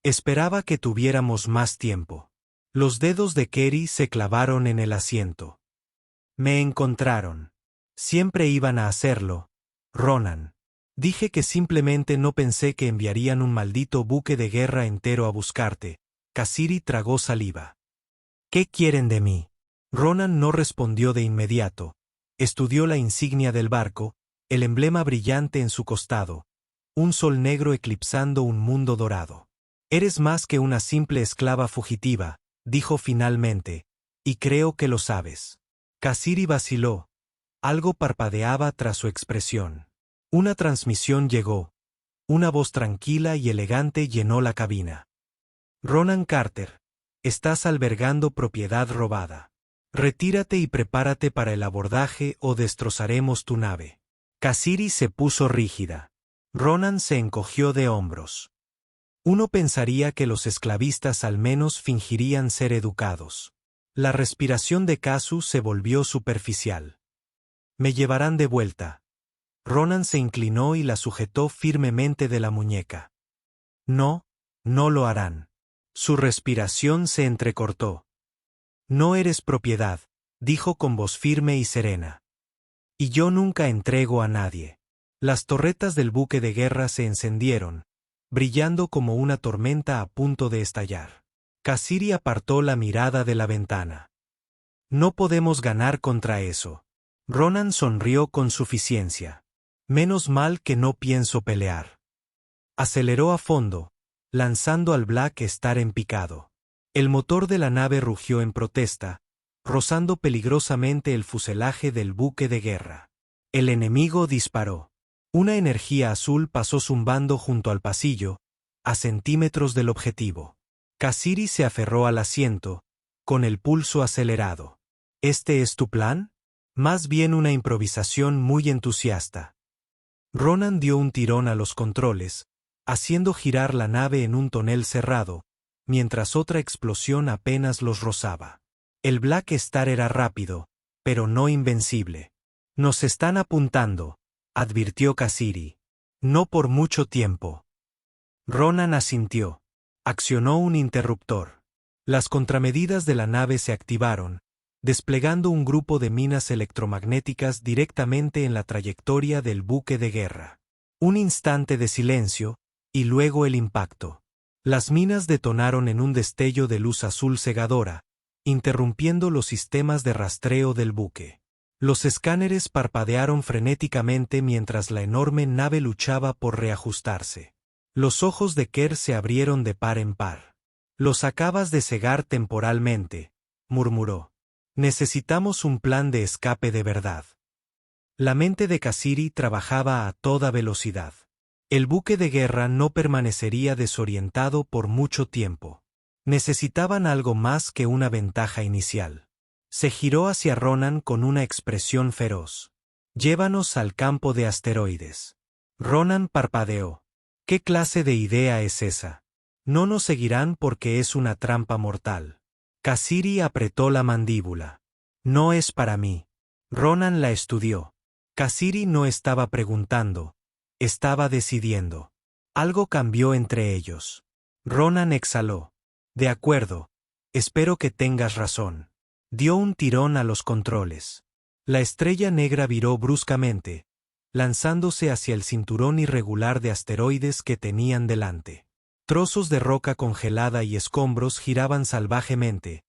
S1: Esperaba que tuviéramos más tiempo. Los dedos de Keri se clavaron en el asiento. Me encontraron. Siempre iban a hacerlo, Ronan. Dije que simplemente no pensé que enviarían un maldito buque de guerra entero a buscarte. Kasiri tragó saliva. ¿Qué quieren de mí? Ronan no respondió de inmediato. Estudió la insignia del barco, el emblema brillante en su costado, un sol negro eclipsando un mundo dorado. Eres más que una simple esclava fugitiva, dijo finalmente, y creo que lo sabes. Kasiri vaciló. Algo parpadeaba tras su expresión. Una transmisión llegó. Una voz tranquila y elegante llenó la cabina. Ronan Carter, estás albergando propiedad robada. Retírate y prepárate para el abordaje o destrozaremos tu nave. Kasiri se puso rígida. Ronan se encogió de hombros. Uno pensaría que los esclavistas al menos fingirían ser educados. La respiración de Kazu se volvió superficial. Me llevarán de vuelta. Ronan se inclinó y la sujetó firmemente de la muñeca. No, no lo harán. Su respiración se entrecortó. No eres propiedad, dijo con voz firme y serena. Y yo nunca entrego a nadie. Las torretas del buque de guerra se encendieron, brillando como una tormenta a punto de estallar. Kasiri apartó la mirada de la ventana. No podemos ganar contra eso. Ronan sonrió con suficiencia. Menos mal que no pienso pelear. Aceleró a fondo, lanzando al Black Star en picado. El motor de la nave rugió en protesta, rozando peligrosamente el fuselaje del buque de guerra. El enemigo disparó. Una energía azul pasó zumbando junto al pasillo, a centímetros del objetivo. Kasiri se aferró al asiento, con el pulso acelerado. ¿Este es tu plan? Más bien una improvisación muy entusiasta. Ronan dio un tirón a los controles, haciendo girar la nave en un tonel cerrado, mientras otra explosión apenas los rozaba. El Black Star era rápido, pero no invencible. Nos están apuntando, advirtió Kasiri. No por mucho tiempo. Ronan asintió. Accionó un interruptor. Las contramedidas de la nave se activaron, desplegando un grupo de minas electromagnéticas directamente en la trayectoria del buque de guerra. Un instante de silencio, y luego el impacto. Las minas detonaron en un destello de luz azul cegadora, interrumpiendo los sistemas de rastreo del buque. Los escáneres parpadearon frenéticamente mientras la enorme nave luchaba por reajustarse. Los ojos de Kerr se abrieron de par en par. Los acabas de cegar temporalmente, murmuró. Necesitamos un plan de escape de verdad. La mente de Kasiri trabajaba a toda velocidad. El buque de guerra no permanecería desorientado por mucho tiempo. Necesitaban algo más que una ventaja inicial. Se giró hacia Ronan con una expresión feroz. «Llévanos al campo de asteroides». Ronan parpadeó. «¿Qué clase de idea es esa? No nos seguirán porque es una trampa mortal». Kasiri apretó la mandíbula. «No es para mí». Ronan la estudió. Kasiri no estaba preguntando. Estaba decidiendo. Algo cambió entre ellos. Ronan exhaló. «De acuerdo. Espero que tengas razón». Dio un tirón a los controles. La estrella negra viró bruscamente, lanzándose hacia el cinturón irregular de asteroides que tenían delante. Trozos de roca congelada y escombros giraban salvajemente,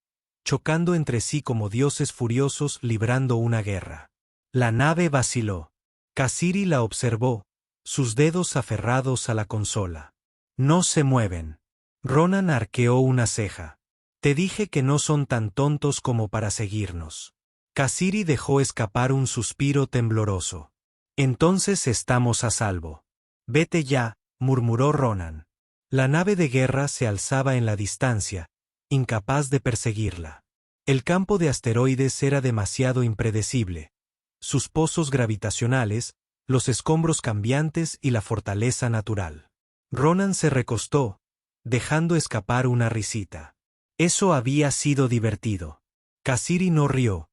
S1: chocando entre sí como dioses furiosos librando una guerra. La nave vaciló. Kasiri la observó, sus dedos aferrados a la consola. «No se mueven». Ronan arqueó una ceja. «Te dije que no son tan tontos como para seguirnos». Kasiri dejó escapar un suspiro tembloroso. «Entonces estamos a salvo». «Vete ya», murmuró Ronan. La nave de guerra se alzaba en la distancia, incapaz de perseguirla. El campo de asteroides era demasiado impredecible. Sus pozos gravitacionales, los escombros cambiantes y la fortaleza natural. Ronan se recostó, dejando escapar una risita. Eso había sido divertido. Kasiri no rió.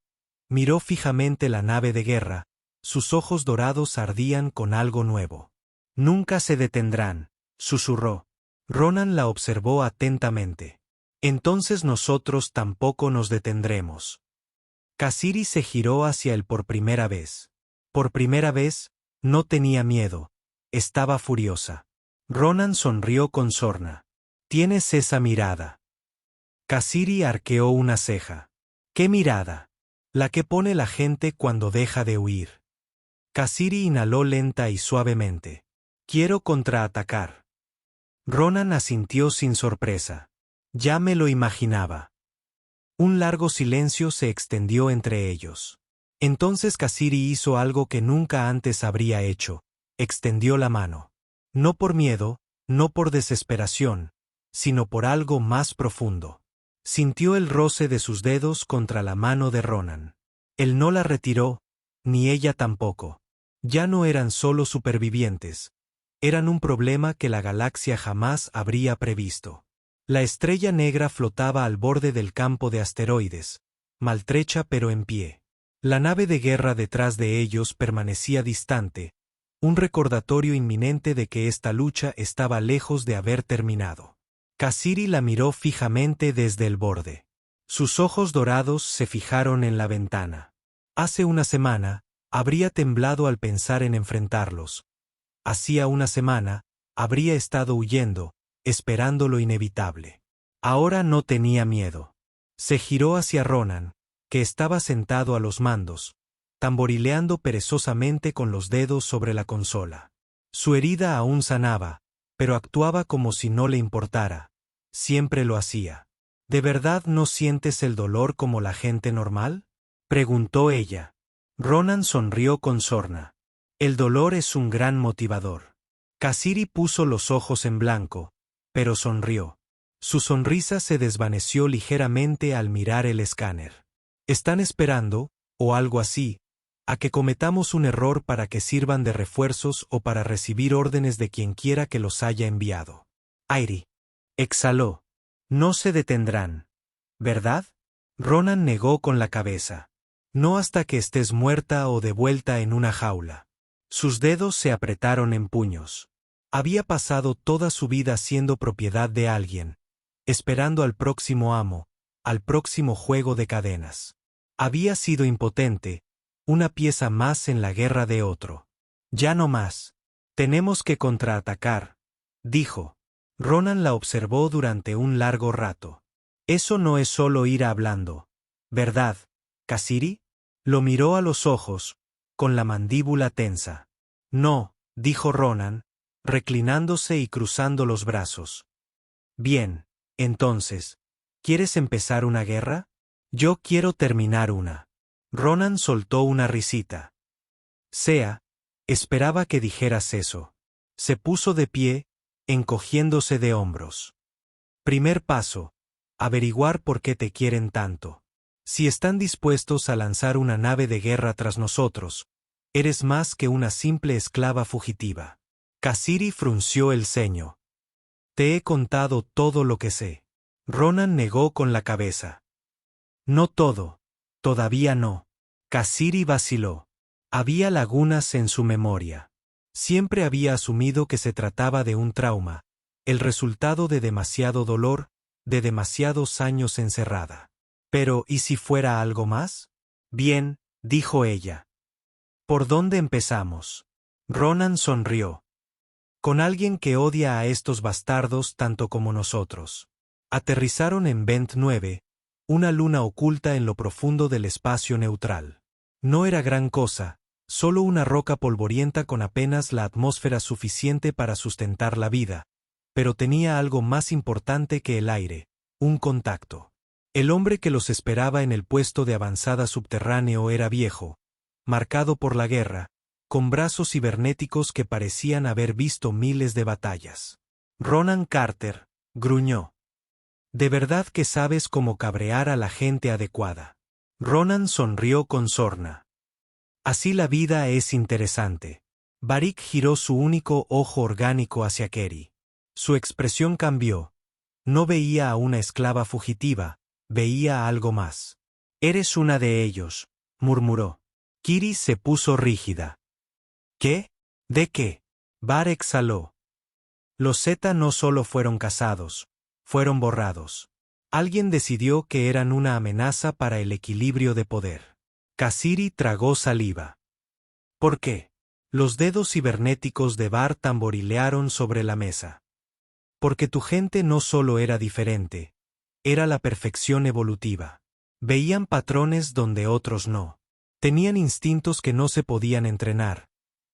S1: Miró fijamente la nave de guerra, sus ojos dorados ardían con algo nuevo. «Nunca se detendrán», susurró. Ronan la observó atentamente. «Entonces nosotros tampoco nos detendremos». Kasiri se giró hacia él por primera vez. Por primera vez, no tenía miedo, estaba furiosa. Ronan sonrió con sorna. «Tienes esa mirada». Kasiri arqueó una ceja. «¿Qué mirada?» «La que pone la gente cuando deja de huir». Kasiri inhaló lenta y suavemente. «Quiero contraatacar». Ronan asintió sin sorpresa. «Ya me lo imaginaba». Un largo silencio se extendió entre ellos. Entonces Kasiri hizo algo que nunca antes habría hecho. Extendió la mano. No por miedo, no por desesperación, sino por algo más profundo. Sintió el roce de sus dedos contra la mano de Ronan. Él no la retiró, ni ella tampoco. Ya no eran solo supervivientes. Eran un problema que la galaxia jamás habría previsto. La estrella negra flotaba al borde del campo de asteroides, maltrecha pero en pie. La nave de guerra detrás de ellos permanecía distante, un recordatorio inminente de que esta lucha estaba lejos de haber terminado. Kasiri la miró fijamente desde el borde. Sus ojos dorados se fijaron en la ventana. Hace una semana, habría temblado al pensar en enfrentarlos. Hacía una semana, habría estado huyendo, esperando lo inevitable. Ahora no tenía miedo. Se giró hacia Ronan, que estaba sentado a los mandos, tamborileando perezosamente con los dedos sobre la consola. Su herida aún sanaba, pero actuaba como si no le importara. Siempre lo hacía. ¿De verdad no sientes el dolor como la gente normal?, preguntó ella. Ronan sonrió con sorna. El dolor es un gran motivador. Kasiri puso los ojos en blanco, pero sonrió. Su sonrisa se desvaneció ligeramente al mirar el escáner. Están esperando, o algo así, a que cometamos un error para que sirvan de refuerzos o para recibir órdenes de quien quiera que los haya enviado. Airi. Exhaló. No se detendrán. ¿Verdad? Ronan negó con la cabeza. No hasta que estés muerta o de vuelta en una jaula. Sus dedos se apretaron en puños. Había pasado toda su vida siendo propiedad de alguien, esperando al próximo amo, al próximo juego de cadenas. Había sido impotente, una pieza más en la guerra de otro. Ya no más. Tenemos que contraatacar, dijo. Ronan la observó durante un largo rato. Eso no es solo ir hablando, ¿verdad, Kasiri? Lo miró a los ojos, con la mandíbula tensa. No, dijo Ronan, reclinándose y cruzando los brazos. Bien, entonces, ¿quieres empezar una guerra? Yo quiero terminar una. Ronan soltó una risita. Esperaba que dijeras eso. Se puso de pie, encogiéndose de hombros. Primer paso. Averiguar por qué te quieren tanto. Si están dispuestos a lanzar una nave de guerra tras nosotros, eres más que una simple esclava fugitiva. Kassiri frunció el ceño. Te he contado todo lo que sé. Ronan negó con la cabeza. No todo. Todavía no. Kassiri vaciló. Había lagunas en su memoria. Siempre había asumido que se trataba de un trauma, el resultado de demasiado dolor, de demasiados años encerrada. Pero, ¿y si fuera algo más? Bien, dijo ella. ¿Por dónde empezamos? Ronan sonrió. Con alguien que odia a estos bastardos tanto como nosotros. Aterrizaron en Vent 9, una luna oculta en lo profundo del espacio neutral. No era gran cosa, solo una roca polvorienta con apenas la atmósfera suficiente para sustentar la vida, pero tenía algo más importante que el aire, un contacto. El hombre que los esperaba en el puesto de avanzada subterráneo era viejo, marcado por la guerra, con brazos cibernéticos que parecían haber visto miles de batallas. Ronan Carter, gruñó. ¿De verdad que sabes cómo cabrear a la gente adecuada? Ronan sonrió con sorna. Así la vida es interesante. Varric giró su único ojo orgánico hacia Keri. Su expresión cambió. No veía a una esclava fugitiva, veía algo más. Eres una de ellos, murmuró. Kiri se puso rígida. ¿Qué? ¿De qué? Var exhaló. Los Z no solo fueron cazados, fueron borrados. Alguien decidió que eran una amenaza para el equilibrio de poder. Kassiri tragó saliva. ¿Por qué? Los dedos cibernéticos de Var tamborilearon sobre la mesa. Porque tu gente no solo era diferente, era la perfección evolutiva. Veían patrones donde otros no. Tenían instintos que no se podían entrenar,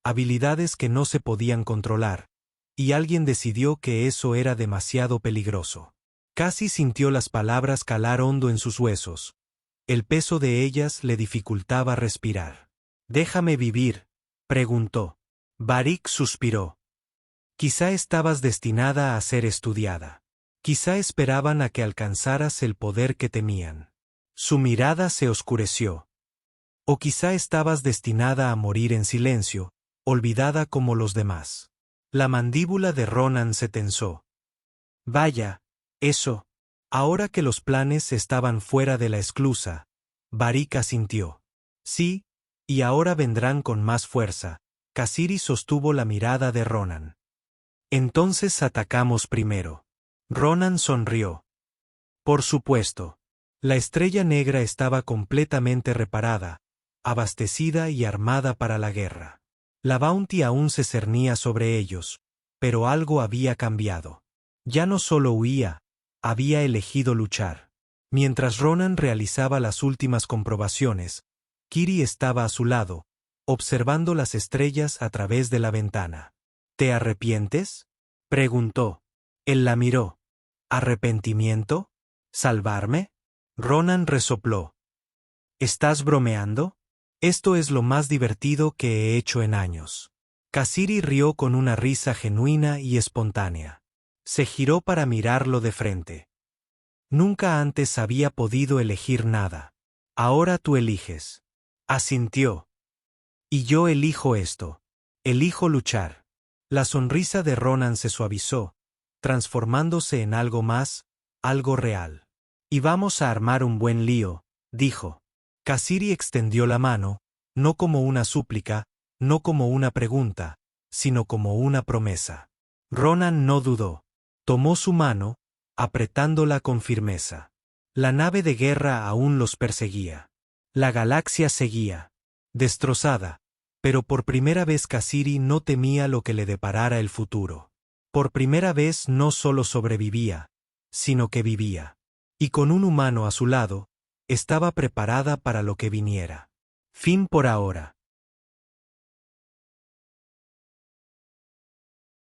S1: habilidades que no se podían controlar, y alguien decidió que eso era demasiado peligroso. Casi sintió las palabras calar hondo en sus huesos. El peso de ellas le dificultaba respirar. «Déjame vivir», preguntó. Varric suspiró. Quizá estabas destinada a ser estudiada. Quizá esperaban a que alcanzaras el poder que temían. Su mirada se oscureció. O quizá estabas destinada a morir en silencio, olvidada como los demás. La mandíbula de Ronan se tensó. Vaya, eso. Ahora que los planes estaban fuera de la esclusa, Varric asintió. Sí, y ahora vendrán con más fuerza. Kassiri sostuvo la mirada de Ronan. Entonces atacamos primero. Ronan sonrió. Por supuesto. La estrella negra estaba completamente reparada, abastecida y armada para la guerra. La Bounty aún se cernía sobre ellos, pero algo había cambiado. Ya no solo huía, había elegido luchar. Mientras Ronan realizaba las últimas comprobaciones, Kiri estaba a su lado, observando las estrellas a través de la ventana. ¿Te arrepientes?, preguntó. Él la miró. ¿Arrepentimiento? ¿Salvarme? Ronan resopló. ¿Estás bromeando? Esto es lo más divertido que he hecho en años. Kassiri rió con una risa genuina y espontánea. Se giró para mirarlo de frente. Nunca antes había podido elegir nada. Ahora tú eliges. Asintió. Y yo elijo esto. Elijo luchar. La sonrisa de Ronan se suavizó, transformándose en algo más, algo real. Y vamos a armar un buen lío, dijo. Kassiri extendió la mano, no como una súplica, no como una pregunta, sino como una promesa. Ronan no dudó. Tomó su mano, apretándola con firmeza. La nave de guerra aún los perseguía. La galaxia seguía. Destrozada, pero por primera vez Kassiri no temía lo que le deparara el futuro. Por primera vez no solo sobrevivía, sino que vivía. Y con un humano a su lado, estaba preparada para lo que viniera. Fin por ahora.